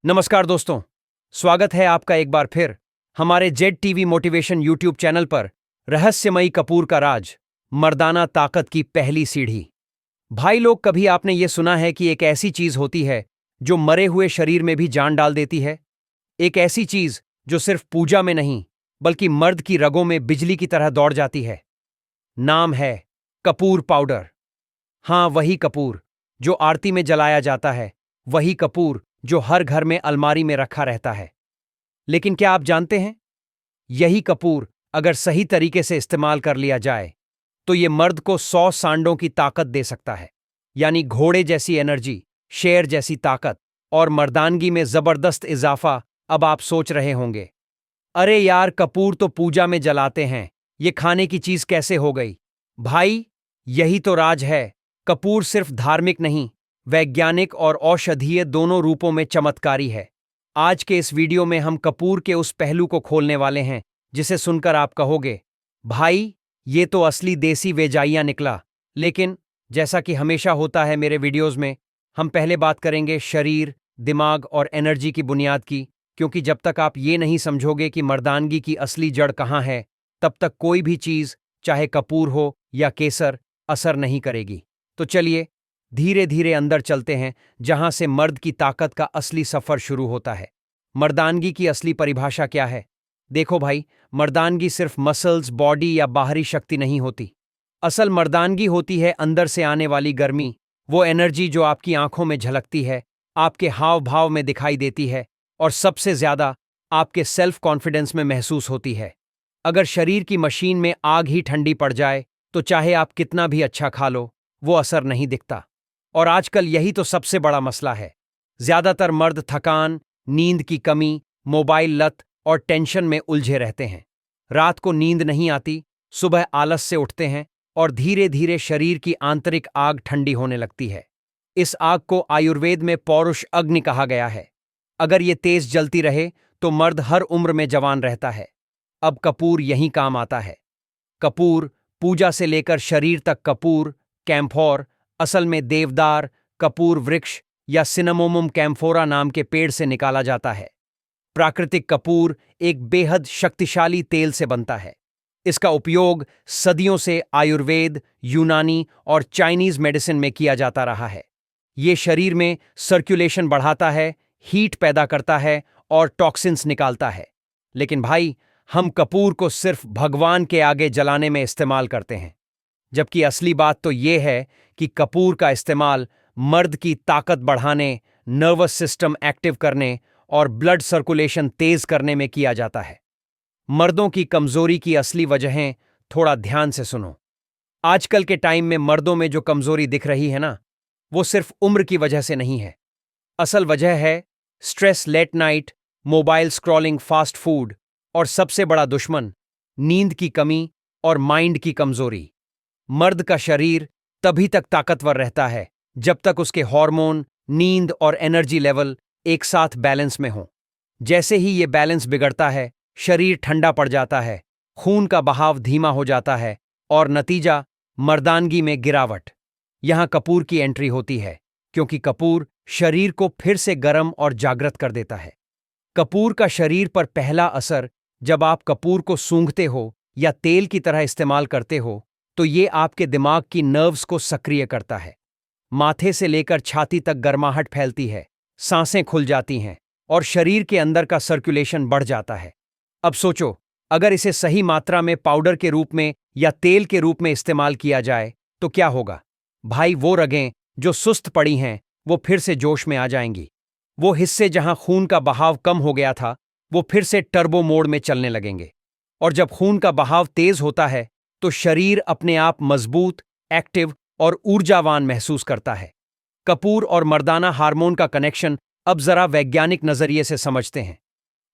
नमस्कार दोस्तों, स्वागत है आपका एक बार फिर हमारे Z TV motivation YouTube channel पर रहस्यमयी कपूर का राज, मर्दाना ताकत की पहली सीढ़ी। भाई लोग, कभी आपने ये सुना है कि एक ऐसी चीज होती है जो मरे हुए शरीर में भी जान डाल देती है? एक ऐसी चीज जो सिर्फ पूजा में नहीं बल्कि मर्द की रगों में बिजली की तरह दौड़ जाती है। नाम है कपूर पाउडर। हाँ, वही कपूर जो आरती में जलाया जाता है, वही कपूर जो हर घर में अलमारी में रखा रहता है। लेकिन क्या आप जानते हैं, यही कपूर अगर सही तरीके से इस्तेमाल कर लिया जाए तो ये मर्द को 100 सांडों की ताकत दे सकता है। यानी घोड़े जैसी एनर्जी, शेर जैसी ताकत और मर्दानगी में जबरदस्त इजाफा। अब आप सोच रहे होंगे, अरे यार, कपूर तो पूजा में जलाते हैं, ये खाने की चीज कैसे हो गई? भाई, यही तो राज है। कपूर सिर्फ धार्मिक नहीं, वैज्ञानिक और औषधीय दोनों रूपों में चमत्कारी है। आज के इस वीडियो में हम कपूर के उस पहलू को खोलने वाले हैं जिसे सुनकर आप कहोगे, भाई ये तो असली देसी वेजाइया निकला। लेकिन जैसा कि हमेशा होता है मेरे वीडियोस में, हम पहले बात करेंगे शरीर, दिमाग और एनर्जी की बुनियाद की, क्योंकि जब तक आप ये नहीं समझोगे कि मर्दानगी की असली जड़ कहाँ है, तब तक कोई भी चीज, चाहे कपूर हो या केसर, असर नहीं करेगी। तो चलिए धीरे धीरे अंदर चलते हैं, जहां से मर्द की ताकत का असली सफर शुरू होता है। मर्दानगी की असली परिभाषा क्या है? देखो भाई, मर्दानगी सिर्फ मसल्स, बॉडी या बाहरी शक्ति नहीं होती। असल मर्दानगी होती है अंदर से आने वाली गर्मी, वो एनर्जी जो आपकी आंखों में झलकती है, आपके हाव भाव में दिखाई देती है और सबसे ज्यादा आपके सेल्फ कॉन्फिडेंस में महसूस होती है। अगर शरीर की मशीन में आग ही ठंडी पड़ जाए तो चाहे आप कितना भी अच्छा खा लो, वो असर नहीं दिखता। और आजकल यही तो सबसे बड़ा मसला है। ज्यादातर मर्द थकान, नींद की कमी, मोबाइल लत और टेंशन में उलझे रहते हैं। रात को नींद नहीं आती, सुबह आलस से उठते हैं और धीरे धीरे शरीर की आंतरिक आग ठंडी होने लगती है। इस आग को आयुर्वेद में पौरुष अग्नि कहा गया है। अगर ये तेज जलती रहे तो मर्द हर उम्र में जवान रहता है। अब कपूर यहीं काम आता है। कपूर, पूजा से लेकर शरीर तक कपूर, कैम्फोर, असल में देवदार, कपूर वृक्ष या सिनेमोमम कैम्फोरा नाम के पेड़ से निकाला जाता है। प्राकृतिक कपूर एक बेहद शक्तिशाली तेल से बनता है। इसका उपयोग सदियों से आयुर्वेद, यूनानी और चाइनीज मेडिसिन में किया जाता रहा है। ये शरीर में सर्कुलेशन बढ़ाता है, हीट पैदा करता है और टॉक्सिन्स निकालता है। लेकिन भाई, हम कपूर को सिर्फ भगवान के आगे जलाने में इस्तेमाल करते हैं, जबकि असली बात तो ये है कि कपूर का इस्तेमाल मर्द की ताकत बढ़ाने, नर्वस सिस्टम एक्टिव करने और ब्लड सर्कुलेशन तेज करने में किया जाता है। मर्दों की कमजोरी की असली वजहें थोड़ा ध्यान से सुनो। आजकल के टाइम में मर्दों में जो कमजोरी दिख रही है ना, वो सिर्फ उम्र की वजह से नहीं है। असल वजह है stress, late night, mobile scrolling, fast food और सबसे बड़ा दुश्मन, नींद की कमी और माइंड की कमजोरी। मर्द का शरीर तभी तक ताकतवर रहता है जब तक उसके हार्मोन, नींद और एनर्जी लेवल एक साथ बैलेंस में हो। जैसे ही ये बैलेंस बिगड़ता है, शरीर ठंडा पड़ जाता है, खून का बहाव धीमा हो जाता है और नतीजा मर्दानगी में गिरावट। यहां कपूर की एंट्री होती है, क्योंकि कपूर शरीर को फिर से गर्म और जागृत कर देता है। कपूर का शरीर पर पहला असर, जब आप कपूर को सूंघते हो या तेल की तरह इस्तेमाल करते हो, तो ये आपके दिमाग की नर्व्स को सक्रिय करता है। माथे से लेकर छाती तक गर्माहट फैलती है, सांसें खुल जाती हैं और शरीर के अंदर का सर्कुलेशन बढ़ जाता है। अब सोचो, अगर इसे सही मात्रा में पाउडर के रूप में या तेल के रूप में इस्तेमाल किया जाए तो क्या होगा? भाई, वो रगें जो सुस्त पड़ी हैं, वो फिर से जोश में आ जाएंगी। वो हिस्से जहां खून का बहाव कम हो गया था, वो फिर से टर्बो मोड में चलने लगेंगे। और जब खून का बहाव तेज होता है तो शरीर अपने आप मजबूत, एक्टिव और ऊर्जावान महसूस करता है। कपूर और मर्दाना हार्मोन का कनेक्शन अब जरा वैज्ञानिक नजरिए से समझते हैं।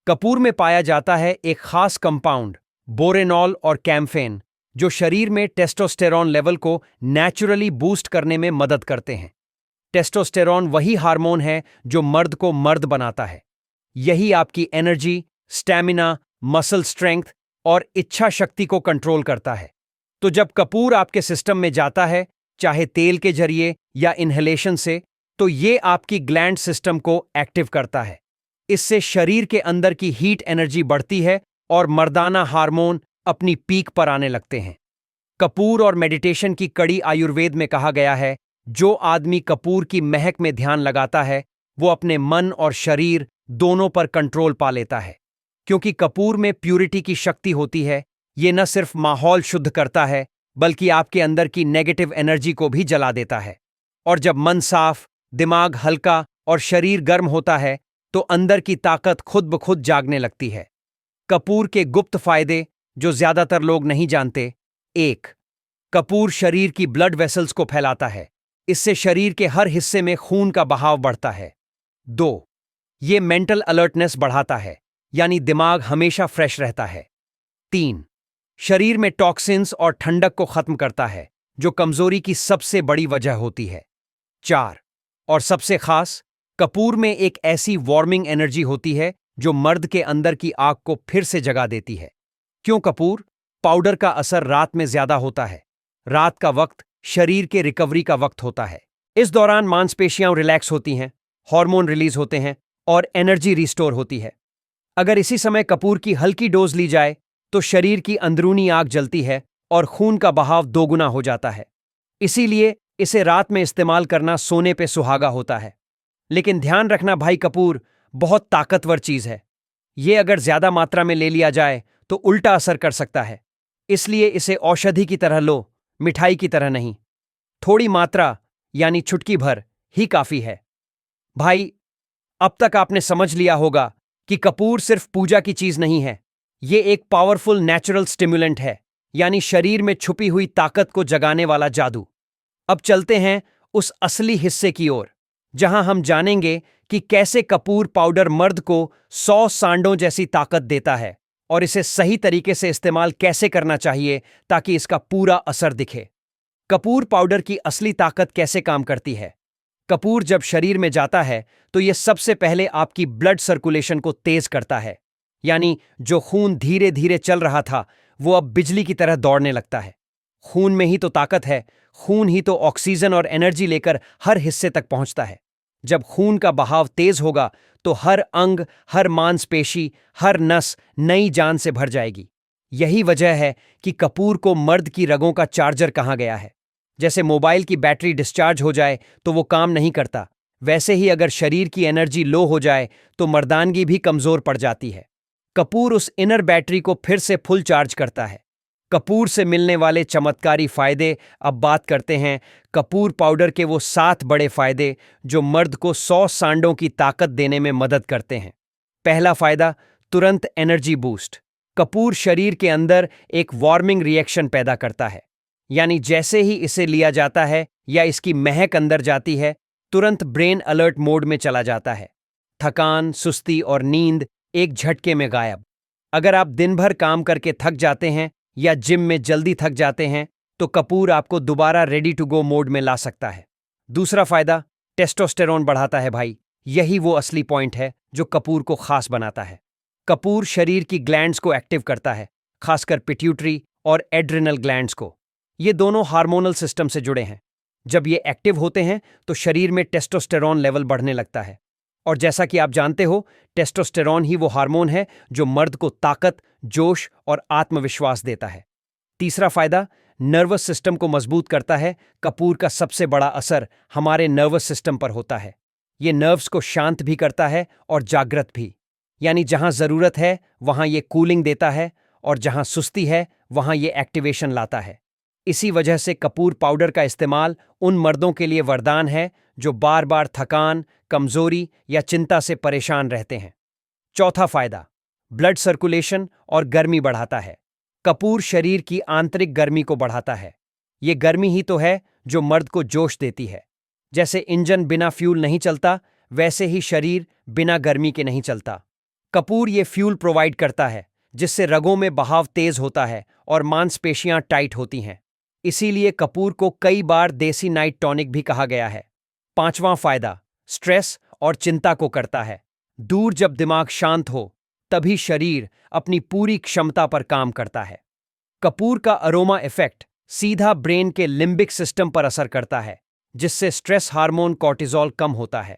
कपूर में पाया जाता है एक खास कंपाउंड, बोरेनॉल और कैम्फेन, जो शरीर में टेस्टोस्टेरॉन लेवल को नेचुरली बूस्ट करने में मदद करते हैं। टेस्टोस्टेरॉन वही हार्मोन है जो मर्द को मर्द बनाता है। यही आपकी एनर्जी, स्टैमिना, मसल स्ट्रेंथ और इच्छा शक्ति को कंट्रोल करता है। तो जब कपूर आपके सिस्टम में जाता है, चाहे तेल के जरिए या इन्हेलेशन से, तो ये आपकी ग्लैंड सिस्टम को एक्टिव करता है। इससे शरीर के अंदर की हीट एनर्जी बढ़ती है और मर्दाना हार्मोन अपनी पीक पर आने लगते हैं। कपूर और मेडिटेशन की कड़ी आयुर्वेद में कहा गया है, जो आदमी कपूर की महक में ध्यान लगाता है वो अपने मन और शरीर दोनों पर कंट्रोल पा लेता है। क्योंकि कपूर में प्यूरिटी की शक्ति होती है, ये न सिर्फ माहौल शुद्ध करता है बल्कि आपके अंदर की नेगेटिव एनर्जी को भी जला देता है। और जब मन साफ, दिमाग हल्का और शरीर गर्म होता है तो अंदर की ताकत खुद ब खुद जागने लगती है। कपूर के गुप्त फायदे जो ज्यादातर लोग नहीं जानते। 1. कपूर शरीर की ब्लड वेसल्स को फैलाता है। इससे शरीर के हर हिस्से में खून का बहाव बढ़ता है। 2. ये मेंटल अलर्टनेस बढ़ाता है, यानी दिमाग हमेशा फ्रेश रहता है। 3. शरीर में टॉक्सिन्स और ठंडक को खत्म करता है, जो कमजोरी की सबसे बड़ी वजह होती है। 4. और सबसे खास, कपूर में एक ऐसी वार्मिंग एनर्जी होती है जो मर्द के अंदर की आग को फिर से जगा देती है। क्यों कपूर पाउडर का असर रात में ज्यादा होता है? रात का वक्त शरीर के रिकवरी का वक्त होता है। इस दौरान मांसपेशियां रिलैक्स होती हैं, हार्मोन रिलीज होते हैं और एनर्जी रिस्टोर होती है। अगर इसी समय कपूर की हल्की डोज ली जाए तो शरीर की अंदरूनी आग जलती है और खून का बहाव दोगुना हो जाता है। इसीलिए इसे रात में इस्तेमाल करना सोने पे सुहागा होता है। लेकिन ध्यान रखना भाई, कपूर बहुत ताकतवर चीज है। ये अगर ज्यादा मात्रा में ले लिया जाए तो उल्टा असर कर सकता है। इसलिए इसे औषधि की तरह लो, मिठाई की तरह नहीं। थोड़ी मात्रा यानी चुटकी भर ही काफी है। भाई, अब तक आपने समझ लिया होगा कि कपूर सिर्फ पूजा की चीज नहीं है, ये एक पावरफुल नेचुरल स्टिमुलेंट है, यानी शरीर में छुपी हुई ताकत को जगाने वाला जादू। अब चलते हैं उस असली हिस्से की ओर, जहां हम जानेंगे कि कैसे कपूर पाउडर मर्द को 100 सांडों जैसी ताकत देता है और इसे सही तरीके से इस्तेमाल कैसे करना चाहिए ताकि इसका पूरा असर दिखे। कपूर पाउडर की असली ताकत कैसे काम करती है? कपूर जब शरीर में जाता है तो यह सबसे पहले आपकी ब्लड सर्कुलेशन को तेज करता है, यानी जो खून धीरे धीरे चल रहा था वो अब बिजली की तरह दौड़ने लगता है। खून में ही तो ताकत है, खून ही तो ऑक्सीजन और एनर्जी लेकर हर हिस्से तक पहुंचता है। जब खून का बहाव तेज होगा तो हर अंग, हर मांसपेशी, हर नस नई जान से भर जाएगी। यही वजह है कि कपूर को मर्द की रगों का चार्जर कहा गया है। जैसे मोबाइल की बैटरी डिस्चार्ज हो जाए तो वो काम नहीं करता, वैसे ही अगर शरीर की एनर्जी लो हो जाए तो मर्दानगी भी कमजोर पड़ जाती है। कपूर उस इनर बैटरी को फिर से फुल चार्ज करता है। कपूर से मिलने वाले चमत्कारी फायदे। अब बात करते हैं कपूर पाउडर के वो 7 बड़े फायदे जो मर्द को 100 सांडों की ताकत देने में मदद करते हैं। पहला फायदा, तुरंत एनर्जी बूस्ट। कपूर शरीर के अंदर एक वार्मिंग रिएक्शन पैदा करता है, यानी जैसे ही इसे लिया जाता है या इसकी महक अंदर जाती है, तुरंत ब्रेन अलर्ट मोड में चला जाता है। थकान, सुस्ती और नींद एक झटके में गायब। अगर आप दिन भर काम करके थक जाते हैं या जिम में जल्दी थक जाते हैं तो कपूर आपको दोबारा रेडी टू गो मोड में ला सकता है। दूसरा फायदा, टेस्टोस्टेरोन बढ़ाता है भाई। यही वो असली पॉइंट है जो कपूर को खास बनाता है। कपूर शरीर की ग्लैंड्स को एक्टिव करता है, खासकर पिट्यूटरी और एड्रिनल ग्लैंड्स को। ये दोनों हार्मोनल सिस्टम से जुड़े हैं। जब ये एक्टिव होते हैं तो शरीर में टेस्टोस्टेरोन लेवल बढ़ने लगता है। और जैसा कि आप जानते हो, टेस्टोस्टेरोन ही वो हार्मोन है जो मर्द को ताकत, जोश और आत्मविश्वास देता है। तीसरा फायदा, नर्वस सिस्टम को मजबूत करता है। कपूर का सबसे बड़ा असर हमारे नर्वस सिस्टम पर होता है। ये नर्व्स को शांत भी करता है और जागृत भी, यानी जहां जरूरत है वहां ये कूलिंग देता है और जहां सुस्ती है वहां ये एक्टिवेशन लाता है। इसी वजह से कपूर पाउडर का इस्तेमाल उन मर्दों के लिए वरदान है जो बार बार थकान, कमजोरी या चिंता से परेशान रहते हैं। चौथा फायदा, ब्लड सर्कुलेशन और गर्मी बढ़ाता है। कपूर शरीर की आंतरिक गर्मी को बढ़ाता है। ये गर्मी ही तो है जो मर्द को जोश देती है। जैसे इंजन बिना फ्यूल नहीं चलता, वैसे ही शरीर बिना गर्मी के नहीं चलता। कपूर ये फ्यूल प्रोवाइड करता है, जिससे रगों में बहाव तेज होता है और मांसपेशियां टाइट होती हैं। इसीलिए कपूर को कई बार देसी नाइट टॉनिक भी कहा गया है। पांचवां फायदा, स्ट्रेस और चिंता को करता है दूर। जब दिमाग शांत हो तभी शरीर अपनी पूरी क्षमता पर काम करता है। कपूर का अरोमा इफेक्ट सीधा ब्रेन के लिम्बिक सिस्टम पर असर करता है, जिससे स्ट्रेस हार्मोन कॉर्टिजोल कम होता है।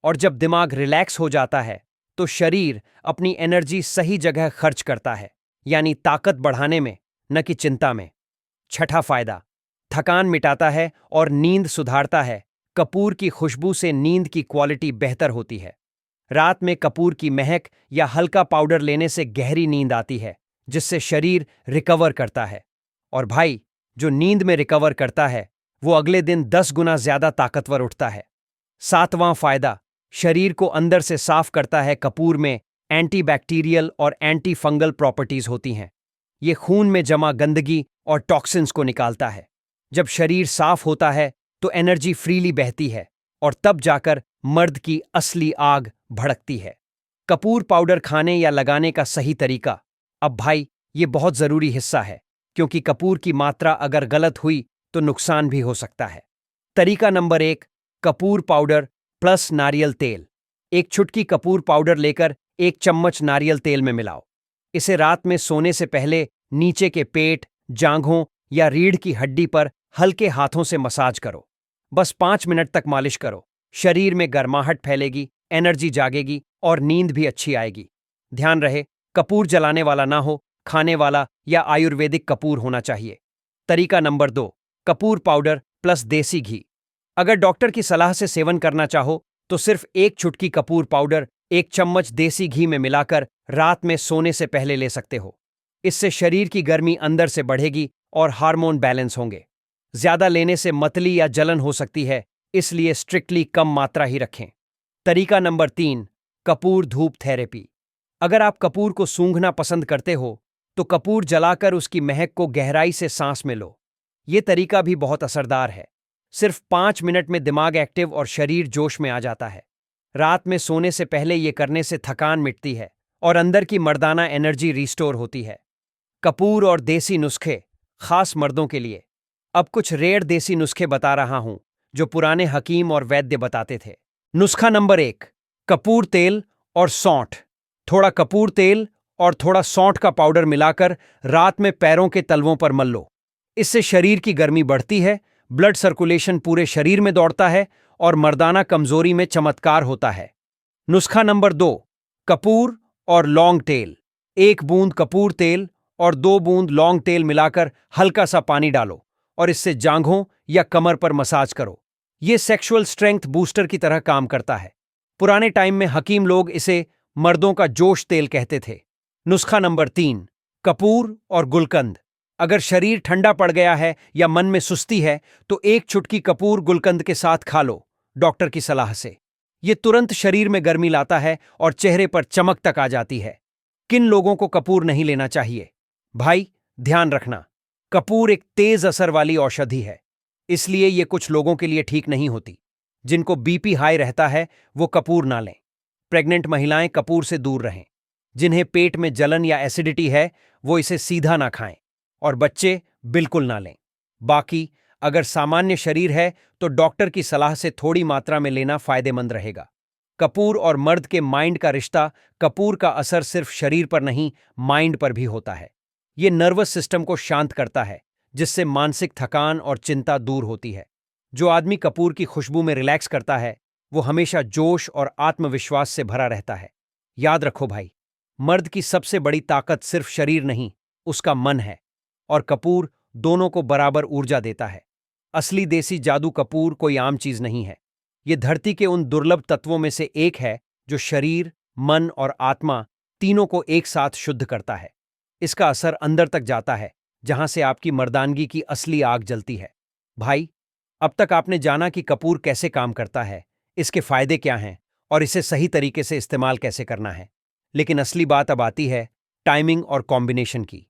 और जब दिमाग रिलैक्स हो जाता है तो शरीर अपनी एनर्जी सही जगह खर्च करता है, यानी ताकत बढ़ाने में, न कि चिंता में। छठा फायदा, थकान मिटाता है और नींद सुधारता है। कपूर की खुशबू से नींद की क्वालिटी बेहतर होती है। रात में कपूर की महक या हल्का पाउडर लेने से गहरी नींद आती है, जिससे शरीर रिकवर करता है। और भाई, जो नींद में रिकवर करता है वो अगले दिन 10 गुना ज्यादा ताकतवर उठता है। सातवां फायदा, शरीर को अंदर से साफ करता है। कपूर में एंटीबैक्टीरियल और एंटी फंगल प्रॉपर्टीज होती हैं। ये खून में जमा गंदगी और टॉक्सिन्स को निकालता है। जब शरीर साफ होता है तो एनर्जी फ्रीली बहती है और तब जाकर मर्द की असली आग भड़कती है। कपूर पाउडर खाने या लगाने का सही तरीका। अब भाई, ये बहुत जरूरी हिस्सा है, क्योंकि कपूर की मात्रा अगर गलत हुई तो नुकसान भी हो सकता है। तरीका नंबर 1, कपूर पाउडर प्लस नारियल तेल। एक चुटकी कपूर पाउडर लेकर 1 चम्मच नारियल तेल में मिलाओ। इसे रात में सोने से पहले नीचे के पेट, जांघों या रीढ़ की हड्डी पर हल्के हाथों से मसाज करो। बस 5 मिनट तक मालिश करो। शरीर में गर्माहट फैलेगी, एनर्जी जागेगी और नींद भी अच्छी आएगी। ध्यान रहे, कपूर जलाने वाला ना हो, खाने वाला या आयुर्वेदिक कपूर होना चाहिए। तरीका नंबर 2, कपूर पाउडर प्लस देसी घी। अगर डॉक्टर की सलाह से सेवन करना चाहो तो सिर्फ 1 चुटकी कपूर पाउडर 1 चम्मच देसी घी में मिलाकर रात में सोने से पहले ले सकते हो। इससे शरीर की गर्मी अंदर से बढ़ेगी और हार्मोन बैलेंस होंगे। ज्यादा लेने से मतली या जलन हो सकती है, इसलिए स्ट्रिक्टली कम मात्रा ही रखें। तरीका नंबर 3, कपूर धूप थेरेपी। अगर आप कपूर को सूंघना पसंद करते हो तो कपूर जलाकर उसकी महक को गहराई से सांस में लो। ये तरीका भी बहुत असरदार है। सिर्फ 5 मिनट में दिमाग एक्टिव और शरीर जोश में आ जाता है। रात में सोने से पहले ये करने से थकान मिटती है और अंदर की मर्दाना एनर्जी रिस्टोर होती है। कपूर और देसी नुस्खे, खास मर्दों के लिए। अब कुछ रेयर देसी नुस्खे बता रहा हूं जो पुराने हकीम और वैद्य बताते थे। नुस्खा नंबर 1, कपूर तेल और सौंठ। थोड़ा कपूर तेल और थोड़ा सौंठ का पाउडर मिलाकर रात में पैरों के तलवों पर मल लो। इससे शरीर की गर्मी बढ़ती है, ब्लड सर्कुलेशन पूरे शरीर में दौड़ता है और मर्दाना कमजोरी में चमत्कार होता है। नुस्खा नंबर 2, कपूर और लौंग तेल। 1 बूंद कपूर तेल और 2 बूंद लौंग तेल मिलाकर हल्का सा पानी डालो और इससे जांघों या कमर पर मसाज करो। यह सेक्सुअल स्ट्रेंथ बूस्टर की तरह काम करता है। पुराने टाइम में हकीम लोग इसे मर्दों का जोश तेल कहते थे। नुस्खा नंबर 3, कपूर और गुलकंद। अगर शरीर ठंडा पड़ गया है या मन में सुस्ती है तो 1 चुटकी कपूर गुलकंद के साथ खा लो, डॉक्टर की सलाह से। यह तुरंत शरीर में गर्मी लाता है और चेहरे पर चमक तक आ जाती है। किन लोगों को कपूर नहीं लेना चाहिए? भाई, ध्यान रखना, कपूर एक तेज असर वाली औषधि है, इसलिए यह कुछ लोगों के लिए ठीक नहीं होती। जिनको बीपी हाई रहता है वो कपूर ना लें। प्रेग्नेंट महिलाएं कपूर से दूर रहें। जिन्हें पेट में जलन या एसिडिटी है वो इसे सीधा ना खाएं। और बच्चे बिल्कुल ना लें। बाकी अगर सामान्य शरीर है तो डॉक्टर की सलाह से थोड़ी मात्रा में लेना फायदेमंद रहेगा। कपूर और मर्द के माइंड का रिश्ता। कपूर का असर सिर्फ शरीर पर नहीं, माइंड पर भी होता है। ये नर्वस सिस्टम को शांत करता है, जिससे मानसिक थकान और चिंता दूर होती है। जो आदमी कपूर की खुशबू में रिलैक्स करता है वो हमेशा जोश और आत्मविश्वास से भरा रहता है। याद रखो भाई, मर्द की सबसे बड़ी ताकत सिर्फ शरीर नहीं, उसका मन है। और कपूर दोनों को बराबर ऊर्जा देता है। असली देसी जादू कपूर कोई आम चीज नहीं है। ये धरती के उन दुर्लभ तत्वों में से एक है जो शरीर, मन और आत्मा तीनों को एक साथ शुद्ध करता है। इसका असर अंदर तक जाता है, जहां से आपकी मर्दानगी की असली आग जलती है। भाई, अब तक आपने जाना कि कपूर कैसे काम करता है, इसके फायदे क्या हैं और इसे सही तरीके से इस्तेमाल कैसे करना है। लेकिन असली बात अब आती है टाइमिंग और कॉम्बिनेशन की।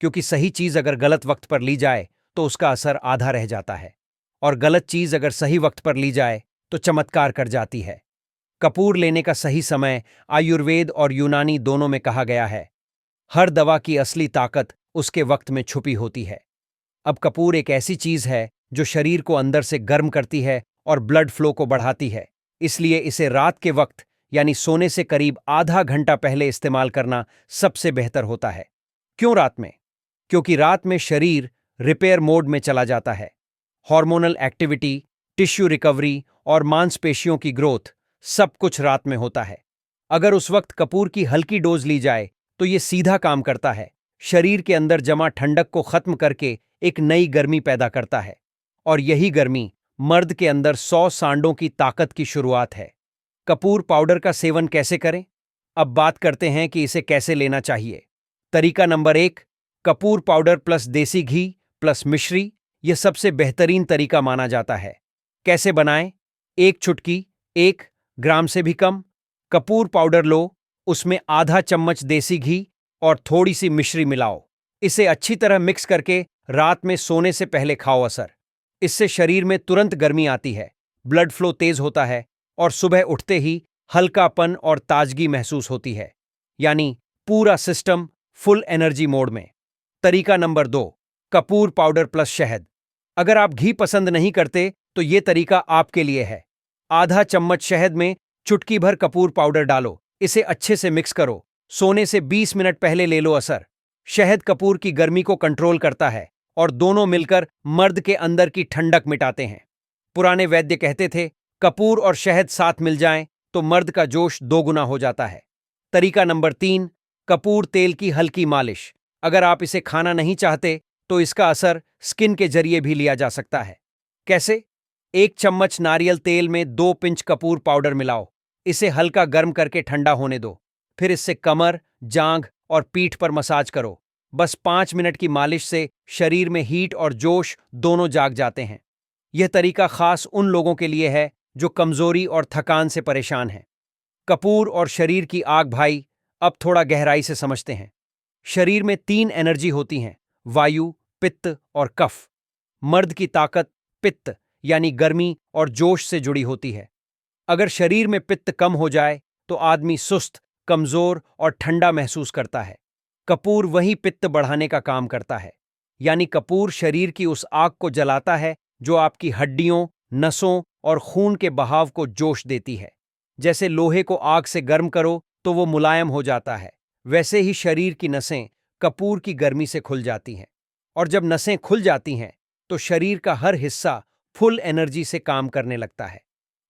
क्योंकि सही चीज अगर गलत वक्त पर ली जाए तो उसका असर आधा रह जाता है, और गलत चीज अगर सही वक्त पर ली जाए तो चमत्कार कर जाती है। कपूर लेने का सही समय आयुर्वेद और यूनानी दोनों में कहा गया है। हर दवा की असली ताकत उसके वक्त में छुपी होती है। अब कपूर एक ऐसी चीज है जो शरीर को अंदर से गर्म करती है और ब्लड फ्लो को बढ़ाती है। इसलिए इसे रात के वक्त यानी सोने से करीब आधा घंटा पहले इस्तेमाल करना सबसे बेहतर होता है। क्यों रात में? क्योंकि रात में शरीर रिपेयर मोड में चला जाता है। हार्मोनल एक्टिविटी, टिश्यू रिकवरी और मांसपेशियों की ग्रोथ, सब कुछ रात में होता है। अगर उस वक्त कपूर की हल्की डोज ली जाए तो ये सीधा काम करता है, शरीर के अंदर जमा ठंडक को खत्म करके एक नई गर्मी पैदा करता है। और यही गर्मी मर्द के अंदर 100 सांडों की ताकत की शुरुआत है। कपूर पाउडर का सेवन कैसे करें? अब बात करते हैं कि इसे कैसे लेना चाहिए। तरीका नंबर 1, कपूर पाउडर प्लस देसी घी प्लस मिश्री। यह सबसे बेहतरीन तरीका माना जाता है। कैसे बनाएं? 1 चुटकी, 1 ग्राम से भी कम कपूर पाउडर लो, उसमें आधा चम्मच देसी घी और थोड़ी सी मिश्री मिलाओ। इसे अच्छी तरह मिक्स करके रात में सोने से पहले खाओ। असर इससे शरीर में तुरंत गर्मी आती है, ब्लड फ्लो तेज होता है और सुबह उठते ही हल्कापन और ताजगी महसूस होती है, यानी पूरा सिस्टम फुल एनर्जी मोड में। तरीका नंबर 2, कपूर पाउडर प्लस शहद। अगर आप घी पसंद नहीं करते तो ये तरीका आपके लिए है। आधा चम्मच शहद में चुटकी भर कपूर पाउडर डालो, इसे अच्छे से मिक्स करो, सोने से 20 मिनट पहले ले लो। असर शहद कपूर की गर्मी को कंट्रोल करता है और दोनों मिलकर मर्द के अंदर की ठंडक मिटाते हैं। पुराने वैद्य कहते थे, कपूर और शहद साथ मिल जाएं तो मर्द का जोश 2 गुना हो जाता है। तरीका नंबर 3, कपूर तेल की हल्की मालिश। अगर आप इसे खाना नहीं चाहते तो इसका असर स्किन के जरिए भी लिया जा सकता है। कैसे? 1 चम्मच नारियल तेल में 2 पिंच कपूर पाउडर मिलाओ, इसे हल्का गर्म करके ठंडा होने दो। फिर इससे कमर, जांघ और पीठ पर मसाज करो। बस 5 मिनट की मालिश से शरीर में हीट और जोश दोनों जाग जाते हैं। यह तरीका खास उन लोगों के लिए है जो कमजोरी और थकान से परेशान हैं। कपूर और शरीर की आग भाई, अब थोड़ा गहराई से समझते हैं। शरीर में 3 एनर्जी होती हैं, वायु, पित्त और कफ। मर्द की ताकत पित्त यानी गर्मी और जोश से जुड़ी होती है। अगर शरीर में पित्त कम हो जाए तो आदमी सुस्त, कमजोर और ठंडा महसूस करता है। कपूर वही पित्त बढ़ाने का काम करता है, यानी कपूर शरीर की उस आग को जलाता है जो आपकी हड्डियों, नसों और खून के बहाव को जोश देती है। जैसे लोहे को आग से गर्म करो तो वो मुलायम हो जाता है, वैसे ही शरीर की नसें कपूर की गर्मी से खुल जाती हैं। और जब नसें खुल जाती हैं तो शरीर का हर हिस्सा फुल एनर्जी से काम करने लगता है।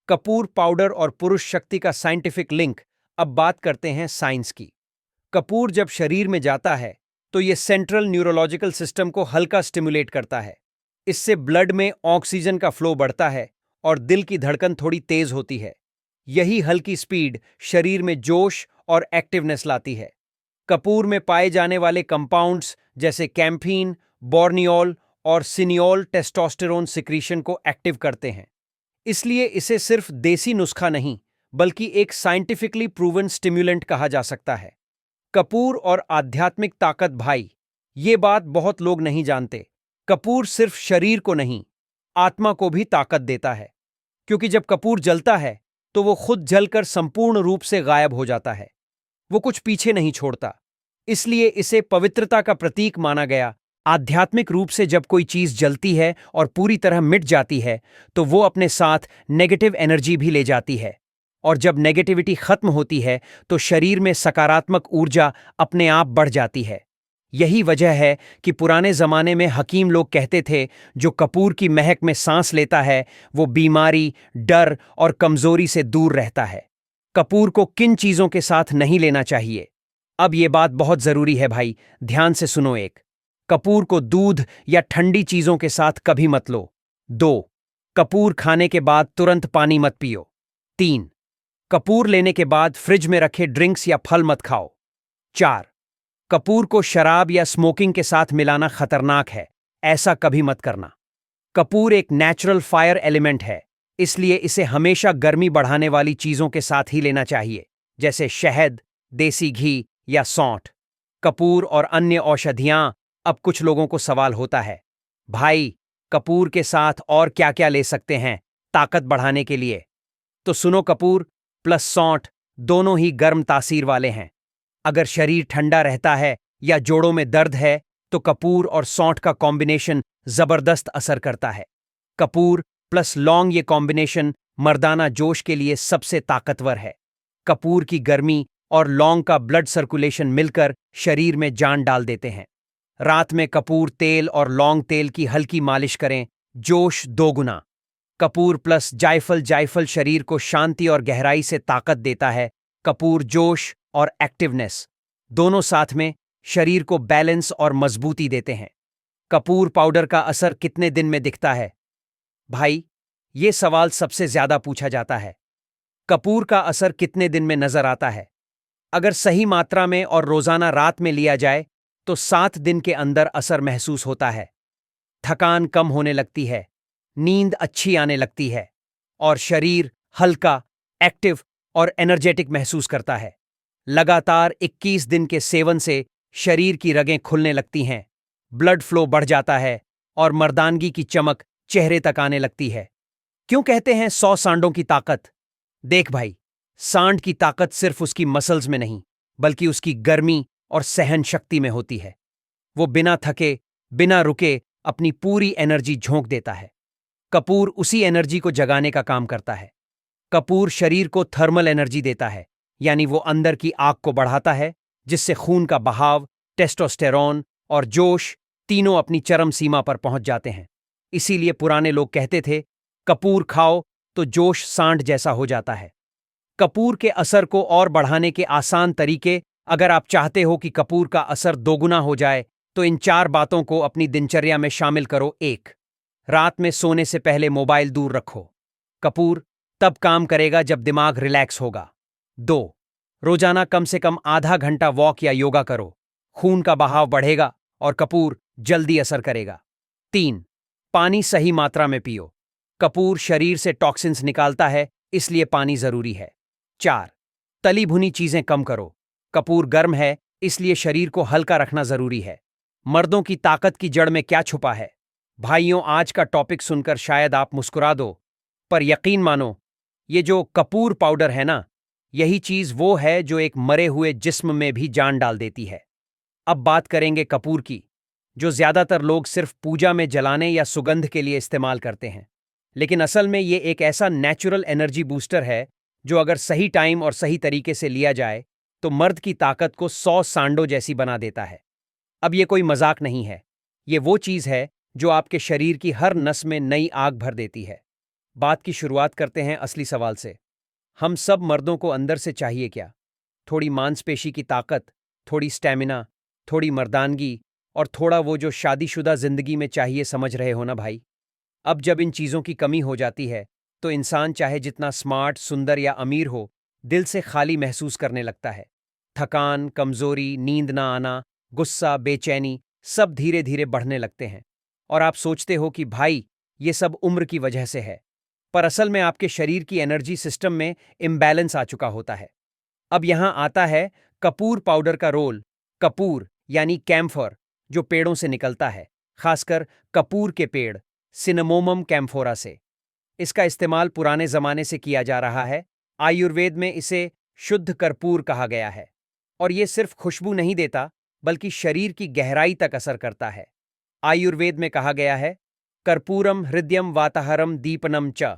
कपूर पाउडर और पुरुष शक्ति का साइंटिफिक लिंक। अब बात करते हैं साइंस की। कपूर जब शरीर में जाता है तो यह सेंट्रल न्यूरोलॉजिकल सिस्टम को हल्का स्टिमुलेट करता है। इससे ब्लड में ऑक्सीजन का फ्लो बढ़ता है और दिल की धड़कन थोड़ी तेज होती है। यही हल्की स्पीड शरीर में जोश और एक्टिवनेस लाती है। कपूर में पाए जाने वाले कंपाउंड्स जैसे कैम्फीन, बोर्नियोल और सिनियोल टेस्टोस्टेरोन सिक्रीशन को एक्टिव करते हैं। इसलिए इसे सिर्फ देसी नुस्खा नहीं बल्कि एक साइंटिफिकली प्रूवन स्टिम्युलेंट कहा जा सकता है। कपूर और आध्यात्मिक ताकत भाई, ये बात बहुत लोग नहीं जानते। कपूर सिर्फ शरीर को नहीं, आत्मा को भी ताकत देता है, क्योंकि जब कपूर जलता है तो वो खुद जलकर संपूर्ण रूप से गायब हो जाता है। वो कुछ पीछे नहीं छोड़ता। इसलिए इसे पवित्रता का प्रतीक माना गया। आध्यात्मिक रूप से जब कोई चीज जलती है और पूरी तरह मिट जाती है तो वो अपने साथ नेगेटिव एनर्जी भी ले जाती है, और जब नेगेटिविटी खत्म होती है तो शरीर में सकारात्मक ऊर्जा अपने आप बढ़ जाती है। यही वजह है कि पुराने जमाने में हकीम लोग कहते थे, जो कपूर की महक में सांस लेता है वो बीमारी, डर और कमजोरी से दूर रहता है। कपूर को किन चीजों के साथ नहीं लेना चाहिए? अब ये बात बहुत जरूरी है भाई, ध्यान से सुनो। 1, कपूर को दूध या ठंडी चीजों के साथ कभी मत लो। 2, कपूर खाने के बाद तुरंत पानी मत पियो। 3, कपूर लेने के बाद फ्रिज में रखे ड्रिंक्स या फल मत खाओ। 4, कपूर को शराब या स्मोकिंग के साथ मिलाना खतरनाक है, ऐसा कभी मत करना। कपूर एक नेचुरल फायर एलिमेंट है, इसलिए इसे हमेशा गर्मी बढ़ाने वाली चीजों के साथ ही लेना चाहिए, जैसे शहद, देसी घी या सौंठ। कपूर और अन्य औषधियां। अब कुछ लोगों को सवाल होता है, भाई कपूर के साथ और क्या क्या ले सकते हैं ताकत बढ़ाने के लिए? तो सुनो, कपूर प्लस सौंठ दोनों ही गर्म तासीर वाले हैं। अगर शरीर ठंडा रहता है या जोड़ों में दर्द है तो कपूर और सौंठ का कॉम्बिनेशन जबरदस्त असर करता है। कपूर प्लस लौंग, ये कॉम्बिनेशन मर्दाना जोश के लिए सबसे ताकतवर है। कपूर की गर्मी और लौंग का ब्लड सर्कुलेशन मिलकर शरीर में जान डाल देते हैं। रात में कपूर तेल और लौंग तेल की हल्की मालिश करें, जोश 2 गुना। कपूर प्लस जायफल, जायफल शरीर को शांति और गहराई से ताकत देता है। कपूर जोश और एक्टिवनेस दोनों साथ में शरीर को बैलेंस और मजबूती देते हैं। कपूर पाउडर का असर कितने दिन में दिखता है? भाई, ये सवाल सबसे ज्यादा पूछा जाता है। कपूर का असर कितने दिन में नजर आता है? अगर सही मात्रा में और रोजाना रात में लिया जाए तो 7 दिन के अंदर असर महसूस होता है। थकान कम होने लगती है, नींद अच्छी आने लगती है और शरीर हल्का, एक्टिव और एनर्जेटिक महसूस करता है। लगातार 21 दिन के सेवन से शरीर की रगें खुलने लगती हैं, ब्लड फ्लो बढ़ जाता है और मर्दानगी की चमक चेहरे तक आने लगती है। क्यों कहते हैं 100 सांडों की ताकत? देख भाई, सांड की ताकत सिर्फ उसकी मसल्स में नहीं, बल्कि उसकी गर्मी और सहन शक्ति में होती है। वो बिना थके, बिना रुके अपनी पूरी एनर्जी झोंक देता है। कपूर उसी एनर्जी को जगाने का काम करता है। कपूर शरीर को थर्मल एनर्जी देता है, यानी वो अंदर की आग को बढ़ाता है, जिससे खून का बहाव, टेस्टोस्टेरोन और जोश तीनों अपनी चरम सीमा पर पहुंच जाते हैं। इसीलिए पुराने लोग कहते थे, कपूर खाओ तो जोश सांड जैसा हो जाता है। कपूर के असर को और बढ़ाने के आसान तरीके, अगर आप चाहते हो कि कपूर का असर दोगुना हो जाए, तो इन 4 बातों को अपनी दिनचर्या में शामिल करो। 1. रात में सोने से पहले मोबाइल दूर रखो। कपूर तब काम करेगा जब दिमाग रिलैक्स होगा। 2. रोजाना कम से कम आधा घंटा वॉक या योगा करो। खून का बहाव बढ़ेगा और कपूर जल्दी असर करेगा। 3. पानी सही मात्रा में पियो। कपूर शरीर से टॉक्सिन्स निकालता है, इसलिए पानी जरूरी है। 4. तली भुनी चीजें कम करो। कपूर गर्म है, इसलिए शरीर को हल्का रखना जरूरी है। मर्दों की ताकत की जड़ में क्या छुपा है? भाइयों, आज का टॉपिक सुनकर शायद आप मुस्कुरा दो, पर यकीन मानो, ये जो कपूर पाउडर है ना, यही चीज वो है जो एक मरे हुए जिस्म में भी जान डाल देती है। अब बात करेंगे कपूर की, जो ज्यादातर लोग सिर्फ पूजा में जलाने या सुगंध के लिए इस्तेमाल करते हैं। लेकिन असल में ये एक ऐसा नेचुरल एनर्जी बूस्टर है जो अगर सही टाइम और सही तरीके से लिया जाए तो मर्द की ताकत को 100 सांडों जैसी बना देता है। अब ये कोई मजाक नहीं है, ये वो चीज है जो आपके शरीर की हर नस में नई आग भर देती है। बात की शुरुआत करते हैं असली सवाल से। हम सब मर्दों को अंदर से चाहिए क्या? थोड़ी मांसपेशी की ताकत, थोड़ी स्टैमिना, थोड़ी मर्दानगी और थोड़ा वो जो शादीशुदा जिंदगी में चाहिए, समझ रहे हो ना भाई? अब जब इन चीजों की कमी हो जाती है तो इंसान चाहे जितना स्मार्ट, सुंदर या अमीर हो, दिल से खाली महसूस करने लगता है। थकान, कमजोरी, नींद ना आना, गुस्सा, बेचैनी सब धीरे धीरे बढ़ने लगते हैं। और आप सोचते हो कि भाई ये सब उम्र की वजह से है, पर असल में आपके शरीर की एनर्जी सिस्टम में इम्बैलेंस आ चुका होता है। अब यहां आता है कपूर पाउडर का रोल। कपूर यानी कैम्फर जो पेड़ों से निकलता है, खासकर कपूर के पेड़ सिनेमोमम कैम्फोरा से। इसका इस्तेमाल पुराने जमाने से किया जा रहा है। आयुर्वेद में इसे शुद्ध कर्पूर कहा गया है और ये सिर्फ खुशबू नहीं देता, बल्कि शरीर की गहराई तक असर करता है। आयुर्वेद में कहा गया है, कर्पूरम हृदयम वाताहरम दीपनम च,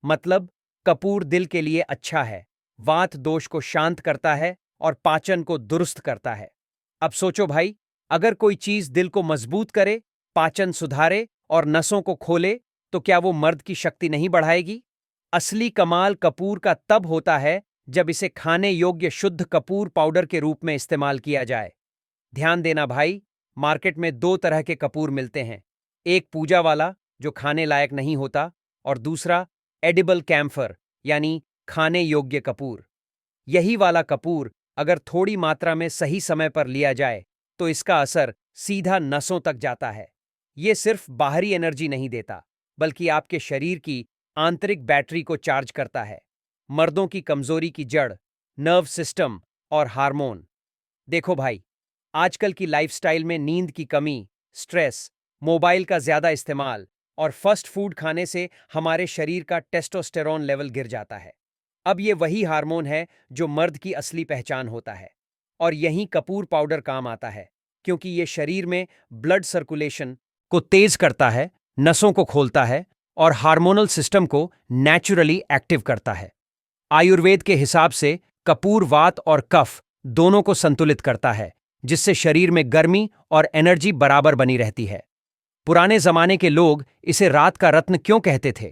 मतलब कपूर दिल के लिए अच्छा है, वात दोष को शांत करता है और पाचन को दुरुस्त करता है। अब सोचो भाई, अगर कोई चीज दिल को मजबूत करे, पाचन सुधारे और नसों को खोले, तो क्या वो मर्द की शक्ति नहीं बढ़ाएगी? असली कमाल कपूर का तब होता है जब इसे खाने योग्य शुद्ध कपूर पाउडर के रूप में इस्तेमाल किया जाए। ध्यान देना भाई, मार्केट में 2 तरह के कपूर मिलते हैं। एक पूजा वाला जो खाने लायक नहीं होता, और दूसरा एडिबल कैम्फर यानी खाने योग्य कपूर। यही वाला कपूर अगर थोड़ी मात्रा में सही समय पर लिया जाए तो इसका असर सीधा नसों तक जाता है। ये सिर्फ बाहरी एनर्जी नहीं देता, बल्कि आपके शरीर की आंतरिक बैटरी को चार्ज करता है। मर्दों की कमजोरी की जड़, नर्व सिस्टम और हार्मोन। देखो भाई, आजकल की लाइफस्टाइल में नींद की कमी, स्ट्रेस, मोबाइल का ज्यादा इस्तेमाल और फास्ट फूड खाने से हमारे शरीर का टेस्टोस्टेरोन लेवल गिर जाता है। अब ये वही हार्मोन है जो मर्द की असली पहचान होता है, और यहीं कपूर पाउडर काम आता है, क्योंकि ये शरीर में ब्लड सर्कुलेशन को तेज करता है, नसों को खोलता है और हार्मोनल सिस्टम को नेचुरली एक्टिव करता है। आयुर्वेद के हिसाब से कपूर वात और कफ दोनों को संतुलित करता है, जिससे शरीर में गर्मी और एनर्जी बराबर बनी रहती है। पुराने जमाने के लोग इसे रात का रत्न क्यों कहते थे?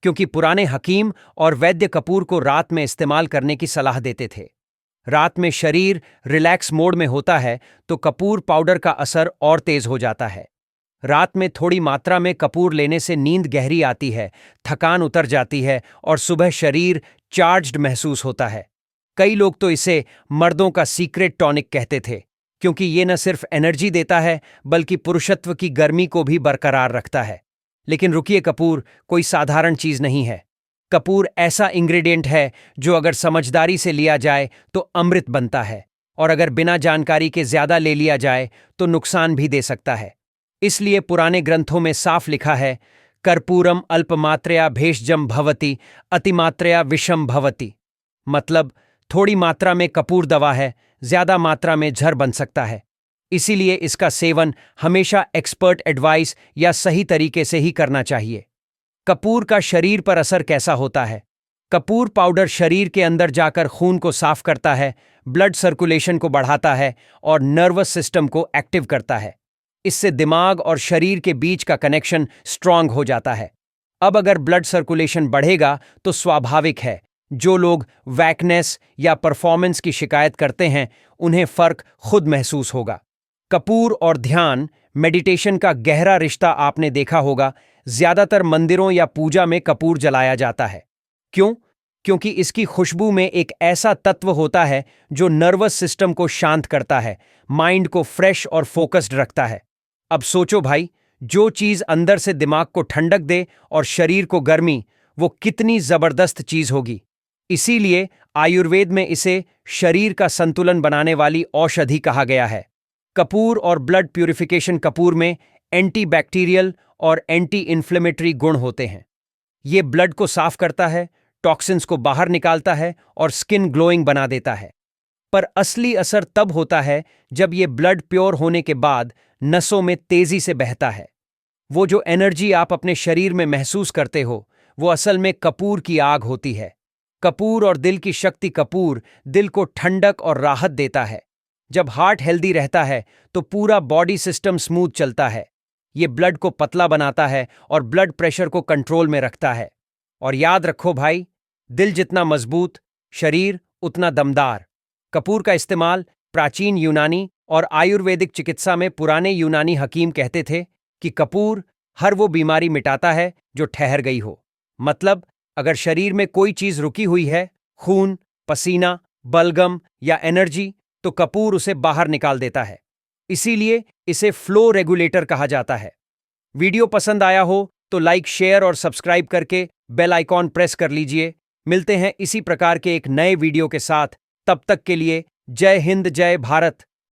क्योंकि पुराने हकीम और वैद्य कपूर को रात में इस्तेमाल करने की सलाह देते थे। रात में शरीर रिलैक्स मोड में होता है तो कपूर पाउडर का असर और तेज हो जाता है। रात में थोड़ी मात्रा में कपूर लेने से नींद गहरी आती है, थकान उतर जाती है और सुबह शरीर चार्ज्ड महसूस होता है। कई लोग तो इसे मर्दों का सीक्रेट टॉनिक कहते थे, क्योंकि ये न सिर्फ एनर्जी देता है बल्कि पुरुषत्व की गर्मी को भी बरकरार रखता है। लेकिन रुकिए, कपूर कोई साधारण चीज नहीं है। कपूर ऐसा इंग्रेडिएंट है जो अगर समझदारी से लिया जाए तो अमृत बनता है, और अगर बिना जानकारी के ज्यादा ले लिया जाए तो नुकसान भी दे सकता है। इसलिए पुराने ग्रंथों में साफ लिखा है, कर्पूरम अल्पमात्रया भेषजम भवति अतिमात्रया विषम भवति। मतलब थोड़ी मात्रा में कपूर दवा है, ज्यादा मात्रा में जहर बन सकता है। इसीलिए इसका सेवन हमेशा एक्सपर्ट एडवाइस या सही तरीके से ही करना चाहिए। कपूर का शरीर पर असर कैसा होता है? कपूर पाउडर शरीर के अंदर जाकर खून को साफ करता है, ब्लड सर्कुलेशन को बढ़ाता है और नर्वस सिस्टम को एक्टिव करता है। इससे दिमाग और शरीर के बीच का कनेक्शन स्ट्रांग हो जाता है। अब अगर ब्लड सर्कुलेशन बढ़ेगा तो स्वाभाविक है, जो लोग वैकनेस या परफॉर्मेंस की शिकायत करते हैं उन्हें फर्क खुद महसूस होगा। कपूर और ध्यान, मेडिटेशन का गहरा रिश्ता आपने देखा होगा। ज्यादातर मंदिरों या पूजा में कपूर जलाया जाता है। क्यों? क्योंकि इसकी खुशबू में एक ऐसा तत्व होता है जो नर्वस सिस्टम को शांत करता है, माइंड को फ्रेश और फोकस्ड रखता है। अब सोचो भाई, जो चीज अंदर से दिमाग को ठंडक दे और शरीर को गर्मी, वो कितनी जबरदस्त चीज होगी। इसीलिए आयुर्वेद में इसे शरीर का संतुलन बनाने वाली औषधि कहा गया है। कपूर और ब्लड प्यूरिफिकेशन कपूर में एंटीबैक्टीरियल और एंटी इन्फ्लेमेटरी गुण होते हैं। ये ब्लड को साफ करता है, टॉक्सिन्स को बाहर निकालता है और स्किन ग्लोइंग बना देता है। पर असली असर तब होता है जब ये ब्लड प्योर होने के बाद नसों में तेजी से बहता है। वो जो एनर्जी आप अपने शरीर में महसूस करते हो, वो असल में कपूर की आग होती है। कपूर और दिल की शक्ति। कपूर दिल को ठंडक और राहत देता है। जब हार्ट हेल्दी रहता है तो पूरा बॉडी सिस्टम स्मूथ चलता है। ये ब्लड को पतला बनाता है और ब्लड प्रेशर को कंट्रोल में रखता है। और याद रखो भाई, दिल जितना मजबूत, शरीर उतना दमदार। कपूर का इस्तेमाल प्राचीन यूनानी और आयुर्वेदिक चिकित्सा में पुराने यूनानी हकीम कहते थे कि कपूर हर वो बीमारी मिटाता है जो ठहर गई हो। मतलब अगर शरीर में कोई चीज रुकी हुई है, खून, पसीना, बलगम या एनर्जी, तो कपूर उसे बाहर निकाल देता है। इसीलिए इसे फ्लो रेगुलेटर कहा जाता है। वीडियो पसंद आया हो तो लाइक, शेयर और सब्सक्राइब करके बेल आइकॉन प्रेस कर लीजिए। मिलते हैं इसी प्रकार के एक नए वीडियो के साथ। तब तक के लिए जय हिंद, जय भारत।